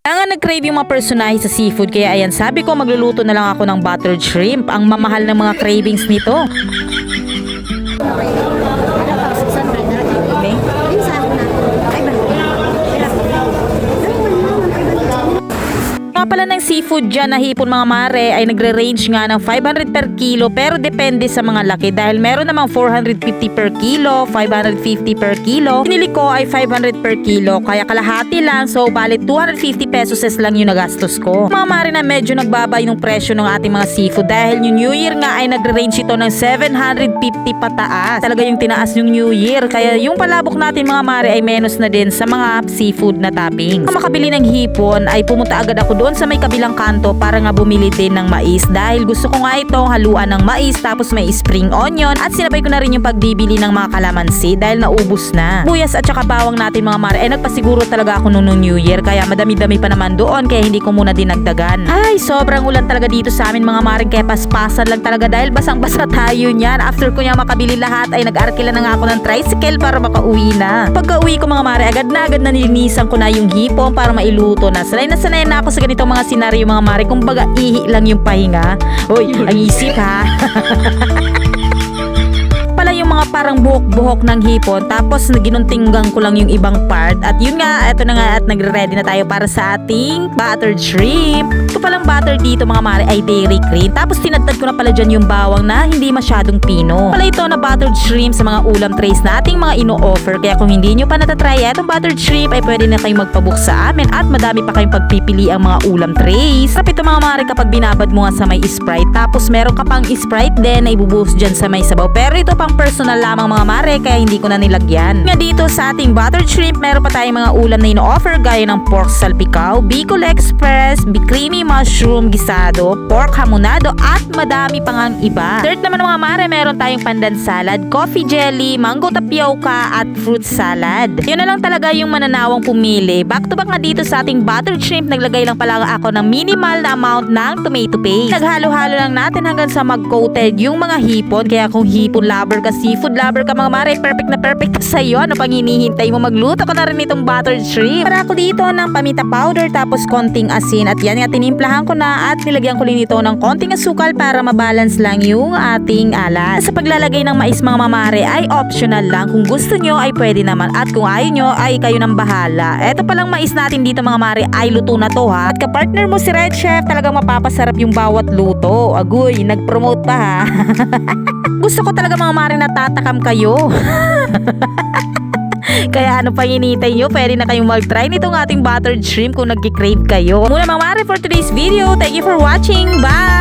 Kaya nga nag-crave yung mga personahe sa seafood, kaya ayan, sabi ko magluluto na lang ako ng buttered shrimp. Ang mamahal ng mga cravings nito. Nga pala ng seafood dyan na hipon mga mare ay nagre-range nga ng 500 per kilo, pero depende sa mga laki dahil meron namang 450 per kilo, 550 per kilo. Pinili ko ay 500 per kilo kaya kalahati lang, so balit 250 pesos lang yung nagastos ko. Mga mare na medyo nagbabay ng presyo ng ating mga seafood dahil yung New Year nga ay nagre-range ito ng 750 pataas. Talaga yung tinaas yung New Year, kaya yung palabok natin mga mare ay menos na din sa mga seafood na toppings. Kung makabili ng hipon ay pumunta agad ako doon sa may kabilang kanto para nga bumili din ng mais dahil gusto ko nga itong haluan ng mais tapos may spring onion at sinabay ko na rin yung pagbibili ng mga kalamansi dahil naubos na. Buyas at saka bawang natin mga mare ay nagpasiguro talaga ako noong New Year kaya madami-dami pa naman doon kaya hindi ko muna dinagdagan. Ay, sobrang ulan talaga dito sa amin mga mare kaya paspasan lang talaga dahil basang-basa tayo niyan. After ko niya makabili lahat ay nag-arkila na nga ako ng tricycle para makauwi na. Pagka-uwi ko mga mare agad na nilinisan ko na yung hipon para mailuto na. Sanay na ako sa ganitong mga senaryo mga mare, kumbaga ihi lang yung pahinga. Hoy, ang isip ha. Pala yung mga parang buhok-buhok ng hipon tapos ginuntinggang ko lang yung ibang part at yun nga, eto na nga at nagre-ready na tayo para sa ating buttered shrimp. Ito palang butter dito mga mare ay dairy cream tapos tinadtad ko na pala dyan yung bawang na hindi masyadong pino. Pala ito na buttered shrimp sa mga ulam trays nating mga ino-offer kaya kung hindi nyo pa natatry etong buttered shrimp ay pwede na kayong magpabook sa amin at madami pa kayong pagpipili ang mga ulam trays. Sarap ito mga mare kapag binabad mo nga sa may Sprite tapos meron ka pang Sprite din na ibubuhos dyan sa may sabaw, pero ito pang personal lamang mga mare kaya hindi ko na nilagyan. Nga dito sa ating buttered shrimp meron pa tayong mga ulam na ino-offer gaya ng pork salpicao, Bicol Express, creamy mushroom gisado, pork hamonado at madami pang ang iba. Third naman mga mare meron tayong pandan salad, coffee jelly, mango tapioca at fruit salad. Yun na lang talaga yung mananawang pumili. Back to back nga dito sa ating buttered shrimp naglagay lang pala ako ng minimal na amount ng tomato paste. Naghalo-halo lang natin hanggang sa mag-coated yung mga hipon kaya kung hipon lover ka, seafood lover ka mga mare, perfect na perfect sa iyo. Ano pang hinihintay mo? Magluto ko na rin itong buttered shrimp. Para ako dito ng paminta powder tapos konting asin at yan nga tinimplahan ko na at nilagyan ko rin ito ng konting asukal para mabalance lang yung ating alat. Sa paglalagay ng mais mga mamare ay optional lang. Kung gusto nyo ay pwede naman at kung ayaw nyo ay kayo nang bahala. Eto palang mais natin dito mga mare ay luto na to ha. At kapartner mo si Red Chef talagang mapapasarap yung bawat luto. Agoy, nag-promote pa ha. Gusto ko talaga mga mare natatakam kayo. Kaya ano pa hinihintay nyo? Pwede na kayong mag-try nitong ating buttered shrimp kung nag-crave kayo. Muna mga mare for today's video. Thank you for watching. Bye!